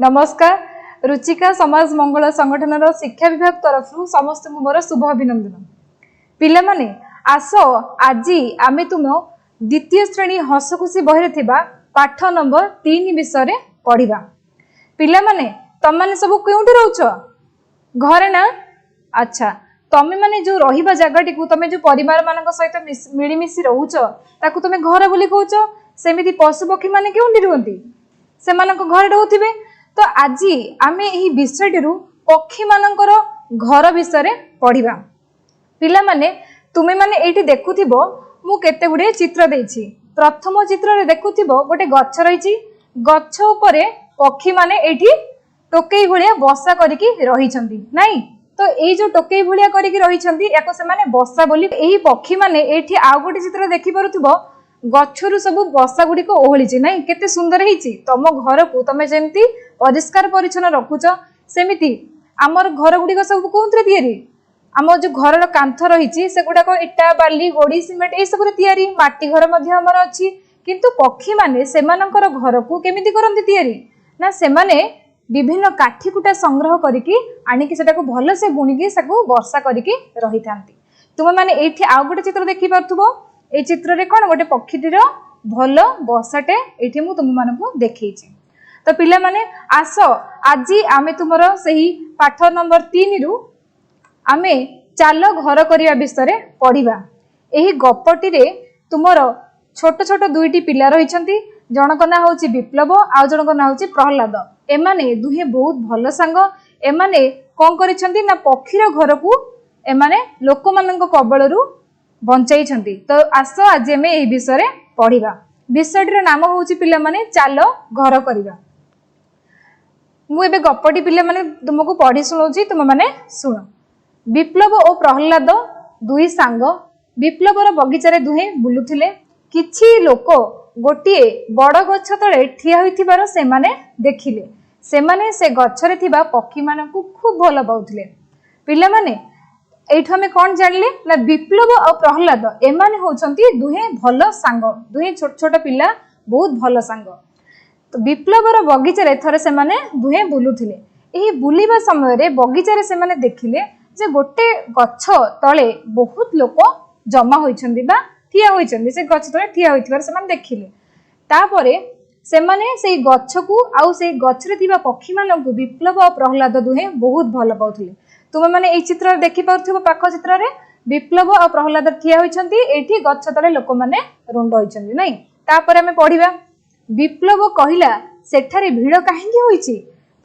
नमस्कार। रुचिका समाज मंगल संगठन शिक्षा विभाग तरफ समस्त मोर शुभ अभिनंदन। पिला माने आस आज आमे तुम द्वितीय श्रेणी हसखुशी बही थिबा पाठ नंबर 3 विषय पढ़िबा। पिला माने तम माने सब केउठी रहउछ घरे ना? अच्छा, तमे माने जो रहिबा जगह टिकु तमे जो परिवार मानक सहित मिलीमिशी रहउछ ताकू तमे घर बोली कहउछ। सेमिति पशु पक्षी माने केउठी रहंती? से मानक घर रहउथिबे। तो आज आमे एही विषयटी पक्षी मानकर घर विषय पढ़िबा। पिला माने तुमे माने एठी देखुथिबो मु केते गुडे चित्र देछि। प्रथम चित्र रे देखुथिबो गोटे गच्छ रहिछि। गच्छ उपरे पक्षी माने एठी टोकेई भलिया बसा करिकि रहिछंती नाही। तो एई जो टोकेई भलिया करिकि रहिछंती याको से माने बसा बोली। एही पक्षी माने एठी आउ गोटे चित्र देखि पारुथिबो गच्छरु सब बसा गुडी को ओहलिछि नाही। केते सुंदर हिछि। तम घर को तमे जेंती परिष्कार परिच्छन्न रखुछ सेमिति आमर घर गुडी को सब कोंतरे तयारी। आम जो घर कांथ रही से गुड़ाक इटा बाली गोड़ी सिमेंट ए सब तैयारी। माटी घर आमर अच्छी किंतु पक्षी माने सेमानकर घर को केमिति करंती तैयारी ना सेमाने विभिन्न काठी कुटा संग्रह करिकि आनिकि सेटा को भल से बुणिकि साकु वर्षा करिकि रही थांती। तुम माने एठी आउ गोटे चित्र देखि पारथुबो। ए चित्र रे कोन गोटे पक्षीटीर भल बसाटे एठी मु तुम मानकु देखैछि। तो पिला माने आस आज आमे तुमरो सही पाठ नंबर 3 रु आमे चाल घर करिया विषय पढ़िबा। एही गपटी रे तुमर छोट छोट दुईटी पिला रहिछंती। जनक ना होची विप्लव आ जनक ना होची प्रहलाद। एमाने दुहे बहुत भल सांग। एमाने कोन करिछंती ना पक्षीर घर को एमाने लोक मानक कबळरू बंचाई छंती। तो आस आज एमे एही विषय पढ़िबा। विषयटीर नाम होची पिला माने चाल घर करिबा। मु एबे गपटी पिला माने तुमको पढ़ी सुनाउची तुम माने सुनो। विप्लव और प्रहलाद दुई सांग विप्लवर बगीचारे दुहे बुलुथिले। किछि लोक गोटे बड़ गछ तले ठिया होइथिबार सेमाने देखिले। सेमाने से गछरे थिबा पक्षी मानकु खूब भल पाउथिले। पिला माने एठो हमें कोन जानले ना विप्लव और प्रहलाद एमाने होचंती दुहे भल सांग। दुहे छोट छोट पिला बहुत भल सांग। तो विप्लवर बगीचारे थरे सेमाने दुहे बुलुथिले। एही बुलिबा समय रे बगीचारे सेमाने देखिले जे गोटे गछ तले बहुत लोक जमा होइछंदी बा ठिया होइछंदी। से गछ तले ठिया होइथिबार सेमाने देखिले। तापरे सेमाने सेई गछ को आउ सेई गछरे थिबा पक्षी मानकु विप्लव और प्रहलाद दुहे बहुत भल पाउथिले। तुम माने एई चित्र देखि पाउथिबो। पाख चित्र रे विप्लव और प्रहलाद ठिया होइछंदी। एठी गछ तले लोक माने रुंड होइछंदी नाही। तापरे हमें पढ़िबा। विप्लव कहिला सेठारे भीड़ काहेकि होइछि?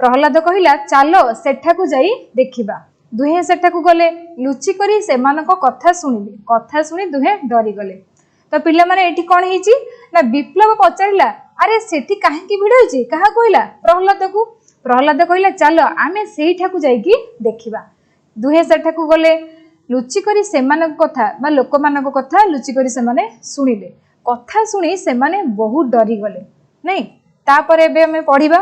प्रहलाद कहिला चालो सेठाकु जाई देखिबा। दुहे सेठाकु गले। लुचि करी सेमानक कथा सुनिले। कथा सुनी दुहे डरी गले। तो पिला माने एठी कोन हिची ना विप्लव पचारिला अरे सेठी काहेकि भीड़ होइछि? कहा कहिला? प्रहलाद को। प्रहलाद कहिला चालो आमे सेठाकु जाईकी देखिबा। दुहे सेठाकु गले। लुचि करी सेमानक कथा बा लोक मानक कथा लुचि करी सेमाने सुनिले। कथा सुनी सेमाने बहुत डरी गले नहीं। तापर एबे हमें पढ़िबा।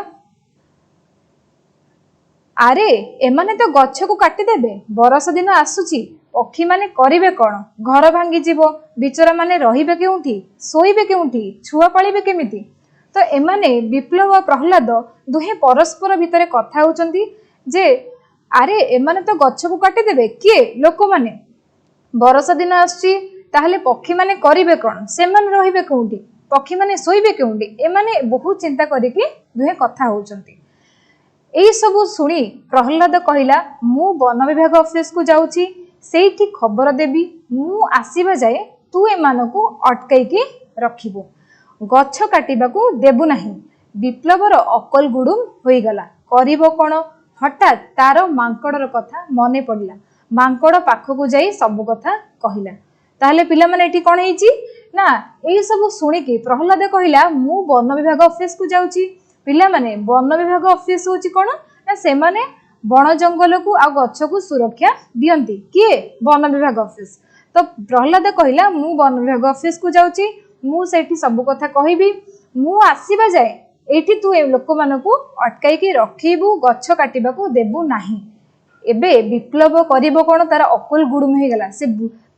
अरे एमाने तो गछ को काटी देबे। बरस दिन आसुची पक्षी माने करिवे कोन? घर भांगी जीवो। बिचरा माने रहिबे केउठी? सोइबे केउठी? छुआ पालिबे केमिति? तो एमाने विप्लव और प्रहलाद दुहे परस्पर भितरे कथा होचंती जे अरे एमाने तो गछ को काटी देबे। किए? लोक माने। बरस दिन आसुची ताहले पक्षी माने करिवे कोन? सेमाने रहिबे केउठी? पक्षी माने सोइबे केउठी? एमाने बहुत चिंता करिकि दुहे कथा होचंती। एई सबु सुनी प्रहलाद कहिला मु वन विभाग ऑफिस को जाउची। सेठी खबर देबी। मु आसीबा जाए तू एमानकु अटकाइकी रखिबो। गछ काटिबाकू देबु नाही। विप्लवर अकल गुडुम होई गला। करिबो कोन? हठात तार मांकड़र कथा मने पड़िला। मांकड़ पाखकु जाई सब कथा कहिला। ताहले पिला माने एठी कोन हेची ना एई सबु सुनिकी प्रहलाद कहिला मु वन विभाग ऑफिस को जाउची। पिला माने वन विभाग ऑफिस होची कोन ना सेमाने बण जंगल को आ गछ को सुरक्षा दियंती। किए? वन विभाग ऑफिस। तो प्रहलाद कहिला मु वन विभाग ऑफिस को जाउची। मु सेठी सब कथा कहिबी। मु आसीबा जाए एठी तू ए लोक मानकु अटकाई के रखिबू। गछ काटिबा को देबू नाही। एबे विप्लव करिबो कोन? तार अकुल गुडुम हे गला। से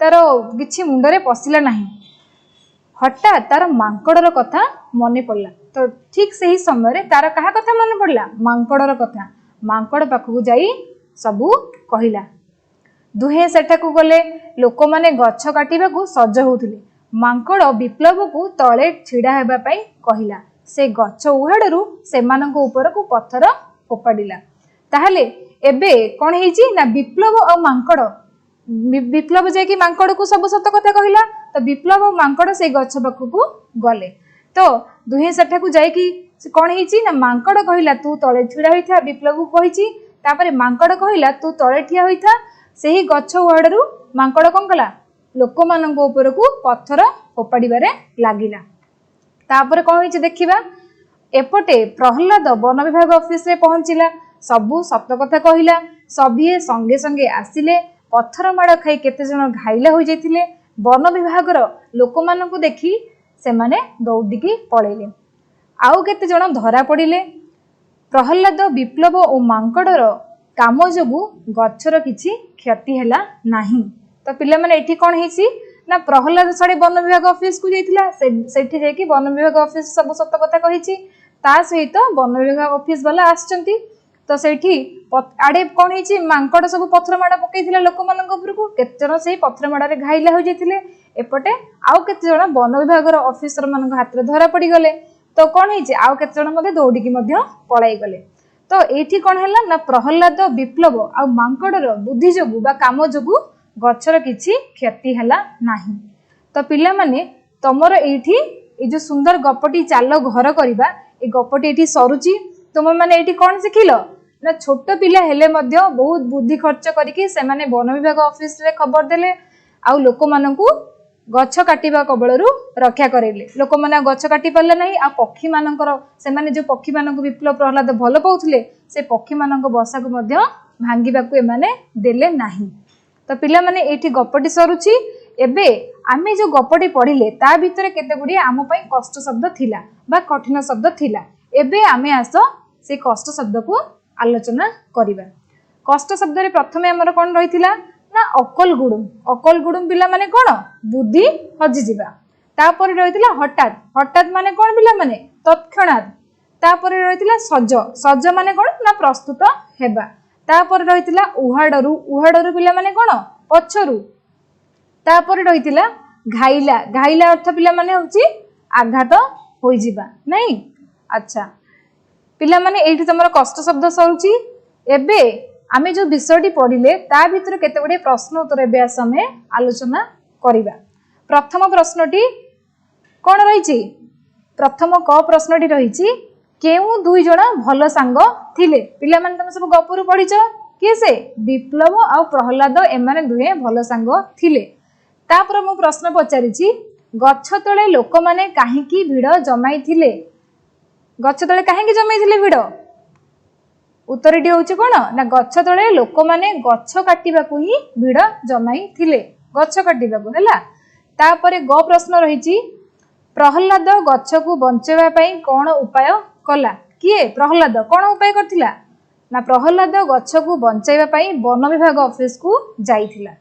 तार किछि मुंडरे पसिला नाही। हठात तार मांकड़र कथा मन पड़ला। तो ठीक से ही समय तार कहा कथा मन पड़ला, मांकड़र कथा। मांकड़ पाखक जाई सबू कहला। दुहे सेठाकू गले। लोक माने गछ काटिबा को सज होउथिले। मांकड़ विप्लव को तले छिड़ा हेबा पई कहला। से गछ उहाड़ू सेमानंको ऊपर को पत्थर फोपाडिला। ताहले एबे कोन हेची ना विप्लव और मांकड़, विप्लव जे कि मांकड़ को सब सत कथा कहला। तो विप्लव और मांकड़ से गछ पाखक गले। तो दुहे सेठाकू जाई कि कोन हेची ना मांकड़ कहला तू तले छिड़ा होइथा। विप्लव को कहिची। तापरे मांकड़ कहला तू तले ठिया होइथा। सेही गछ उहाड़ू मांकड़ कोन कला, लोक मानंको ऊपर को पत्थर फोपाड़िबारे लागिला। तापर कौन होइछि देखिबा। एपटे प्रहलाद वन विभाग ऑफिस रे पहुंचिला। सबू सत कथा कहला। सभीए संगे संगे आसिले। पत्थर माड़ खाई केते जण घाइला हो जाइतिले। वन विभाग लोक मानंकु देखि से माने दौड़िकी पळेले। आउ केते जण धरा पड़िले। प्रहलाद विप्लव और मांकड़र काम जोगु गछर किछि क्षति हैला नाही। तो पिला माने एठी कोन हेछि ना प्रहलाद साडे वन विभाग ऑफिस को जाइतिला। सेठी जाई कि वन विभाग ऑफिस सब सत कथा कहिछि। ता सहित वन विभाग ऑफिस वाला आछंती। तो सेठी आडे कोन हेछि मांकड़ सब पत्थर माडा पकैतिला लोक मानक ऊपर को। केते जण सेही पत्थर माडा रे घाइला हो जाइतिले। एपटे आउ केते जण वन विभाग रो ऑफिसर मानक हाथ रे धरा पड़ी गले। तो कोन हेछि आउ केते जण मध्ये दौड़िकी मध्ये पळाई गले। तो एठी कोन हैला ना प्रहलाद विप्लव आ मांकड़र बुद्धि जोगु बा काम जोगु गछर किछि क्षति हैला नाही। तो पिला माने तमर एठी ए जो सुंदर गपटी चालो घर करबा, ए गपटी एठी सरुची। तुम माने एठी कोन सिखिलो ना छोट पिला हेले मध्य बहुत बुद्धि खर्च करिकि से माने वन विभाग ऑफिस रे खबर देले। आ लोक मानकू गछ काटिबा कबळरू रक्षा करेले। लोक माने गछ काटी पारले नाही। आ पक्षी मानकर से माने जो पक्षी मानक विप्लव प्रहलाद भल पाउथिले से पक्षी मानक बसा को मध्य भांगिबा को ए माने देले नाही। तो पिला माने एठी गपटी सरुची। एबे आमे जो गपटी पढ़िले ता भितरे केते गुडी आम पई कष्ट शब्द थिला बा कठिन शब्द थिला। एबे आमे आस से कष्ट शब्द को आलोचना करिबा। कष्ट शब्द रे प्रथमे हमर कोन रहिथिला ना अकल गुडुम। अकल गुडुम पिला माने कोन बुद्धि हजि जिबा। तापर रहिथिला हठात। हठात माने कोन पिला माने तत्क्षणात। तापर रहिथिला सज। सज माने कोन ना प्रस्तुत हेबा। तापर रहिथिला उहाडरू। उहाडरू पिला माने कोन पछरू। तापर रहिथिला घाइला। घाइला अर्थ पिला माने होची आघात होई जिबा नहीं। अच्छा पिला माने एठी तमरो कष्ट शब्द सरुची। एबे आमे जो विषयटी पढ़िले ता भितर केते गुडे प्रश्न उत्तर एबे आसमे आलोचना करिबा। प्रथम प्रश्नटी कोन रहिची। प्रथम क प्रश्नटी रहिची केउ दुई जण भल सांग थिले। पिला माने तमे सब गपुरु पढिच के से विप्लव आ प्रहलाद एमाने दुहे भल सांग थिले। तापर मु प्रश्न पचारिची गछ तळे लोक माने काहेकी भिड़ जमाई थिले। गछ तळे काहेकी जमाई थिले भिड़। उत्तरटी होउची कोन ना गछ तळे लोक माने गछ काटिबा को ही भिड़ जमाई थिले। गछ काटिबा को हैला। तापरे ग प्रश्न रहिची प्रहलाद गछ को बंचेबा पई कोन उपाय कला। किए प्रहलाद कोन उपाय करथिला ना प्रहलाद गछ को बंचाइबा पई वन विभाग ऑफिस को जाइथिला।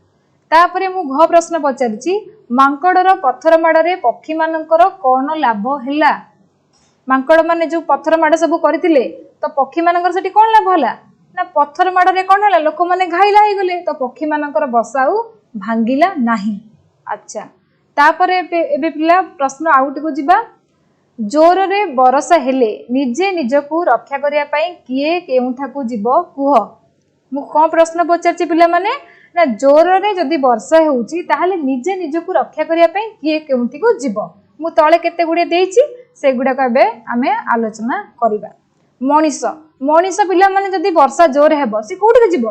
तापरे मु घ प्रश्न पचारिची मांकड़र पत्थर माड़े पक्षी मानकर कोन लाभ हैला। मांकड़ माने जो पत्थर माड़ सब करथिले तो पक्षी मानकर सेठी कोन लाभ होला ना पत्थर माड़े कोन होला लोक माने घाइला हो गले। तो पक्षी मानकर बसाउ भांगिला नाही। अच्छा तापरे एबे पिला प्रश्न आउट को जिबा। जोर रे बरसा हेले निजे निजकू रक्षा करिया पई किए केउठा को जीव कुह। मु कोन प्रश्न पचारची पिला माने ना जोर रे जदी वर्षा होउची ताहाले निजे निजकू रक्षा करिया पई किए केउठी को जीव। मु तळे केते गुडे देइची से गुडा कबे आमे आलोचना करिबा। मनीष मनीष पिला माने जदी वर्षा जोर हेबो से कोठी को जीव।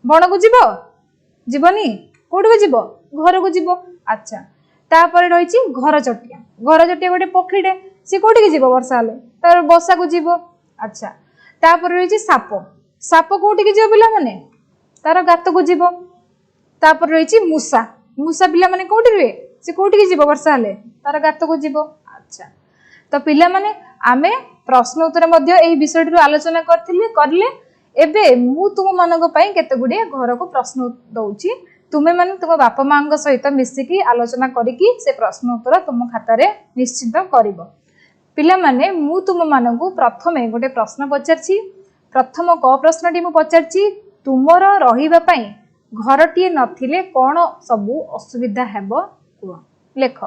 बण को जीव जीवनी कोठी को जीव घर को जीव। अच्छा तापर रहिची घर चटिया। घर चटिया गोटे पक्षीटे सी कोठी की जीव वर्षा हेले तार बसा को जीव। अच्छा तापर रहिची साप। साप कोठी की जीव पिला माने तार गात को जीव। तापर रहिची मूसा। मूसा पिला माने कोठी रे से कोठी की जीव वर्षा हेले तार गात को जीव। अच्छा तो पिला माने आमे प्रश्न उत्तर मध्य एही विषयटी आलोचना करथिले करले। एबे मु तुम मानक पई केते गुडे घर को प्रश्न दउची तुमे माने तुम बापा माँ सहित मिसिकी आलोचना करिकी से प्रश्न उत्तर तुम खाता रे निश्चित करिवो। पिला माने मु तुम मानकु प्रथमे गोटे प्रश्न पचारछि। प्रथम क प्रश्नटी मु पचारछि तुमर रहिबा पई घरटीए नथिले कोन सबु असुविधा हेबो कुह लेख।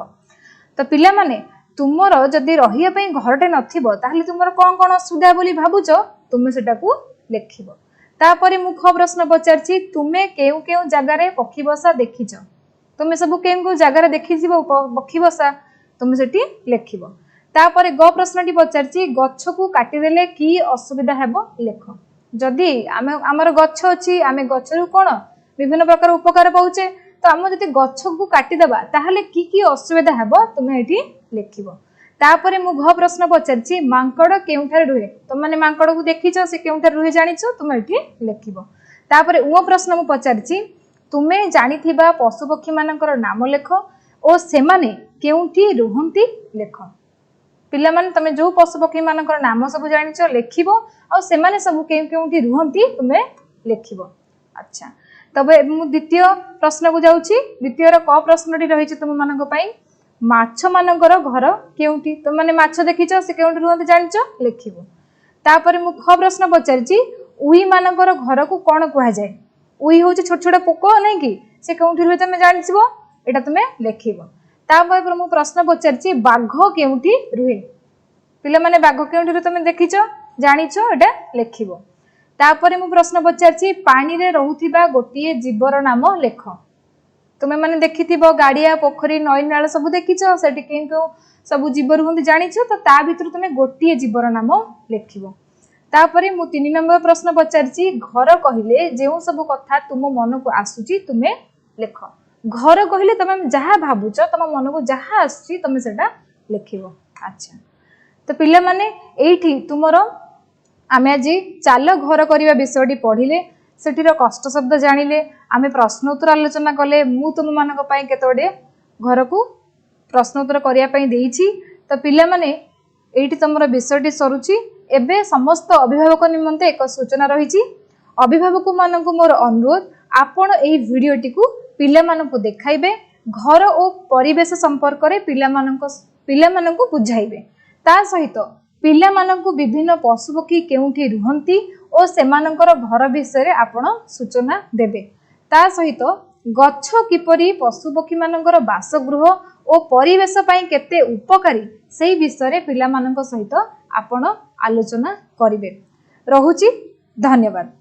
तो पिला माने तुमर जदि रहिया पई घरटे नथिबो ताहले तुमर कोन कोन असुविधा बोली भाबुचो तुमे सेटाकू लेखिबो। तापरे मु ख प्रश्न पचारछि तुमे केउ केउ जगह रे पक्षी बसा देखिचो। तुमे सब केउ केउ जगह रे देखिजिबो पक्षी बसा तुमे सेठी लेखिबो। तापरे ग प्रश्नटी पचारछि गच्छ को काटी देले की असुविधा हेबो लेख। जदि आमर गच्छ अछि आमे गच्छरु कोन विभिन्न प्रकार उपकार पाउचे तो आम जदि गच्छ को काटी देबा ताहले की असुविधा हेबो तुमे एठी लेखिबो। तापरे मु घ प्रश्न पचारछि मांकड़ केउठारे रुहे। तो माने मांकड़ को देखिचो से केउठारे रुहे जानिचो तुमे एठी लेखिबो। तापरे उ प्रश्न मु पचारछि तुमे जानिथिबा पशु पक्षी मानकर नाम लेख ओ सेमाने केउठी रुहंती लेख। पिला माने तमे जो पशु पक्षी मानकर नाम सब जानिचो लेखिबो और सेमाने सब केउठी रुहंती तुमे लेखिबो। अच्छा तबे मु द्वितीय प्रश्न को जाउछि। द्वितीय क प्रश्नटी रहिछि तुम मानक पई माछ मानकर घर केउठी। तो माने माछ देखिचो से केउठी रुहंती जानिचो लेखिबो। तापरे मु ख प्रश्न पचारछि उई मानकर घर को कोन कुहा जाय। उई होछि छोट छोट पोको नै कि से केउठी रुहे तमे जानिछबो एटा तमे लेखिबो। तापर मु प्रश्न पचारछि बाघ केउठी रुहे। पिला माने बाघ केउठी रुहे तमे देखिचो जानिचो एटा लेखिबो। तापरे मु प्रश्न पचारछि पानी रे रहुथिबा गोटिए जीवर नाम लेख। तुमे माने देखिथिबो गाडिया पोखरी नई नाळ सब देखिचो सेठी केउ सब जीव रुहंती जानिचो तो ता भितर तुमे गोटिए जीवर नाम लेखिबो। तापरे मु 3 नंबर प्रश्न पचारछि घर कहिले जेउ सब कथा तुम मन को आसुची तुमे लेख। घर कहिले तमे जहा भाबुचो तम मन को जहा आसुची तमे सेटा लेखिबो। अच्छा तो पिला माने एठी तुमरो आमे आज चाल घर करिवा विषयटी पढ़िले सेठीर कष्ट शब्द जानिले आमे प्रश्न उत्तर आलोचना कले मु तुम मानक पई केतोडे घर को प्रश्न उत्तर करिया पई देइछि। तो पिला माने एठी तमरो विषयटी सरुची। एबे समस्त अभिभावक निमंते एक सूचना रहिछि। अभिभावक मानक मोर अनुरोध आपण एही भिडियोटी को पिला मानक देखाइबे घर और परिवेश संपर्क रे पिला मानक बुझाइबे। ता सहित पिला मानक विभिन्न पशुपक्षी केउठी रुहंती और सेमानकर घर विषय आपण सूचना देबे। ता सहित गच्छ किपरि पशुपक्षी मानकर बासगृह और परिवेश पई केते उपकारी सेही विषय पिला मानक सहित आपण आलोचना करिवे। रहुची धन्यवाद।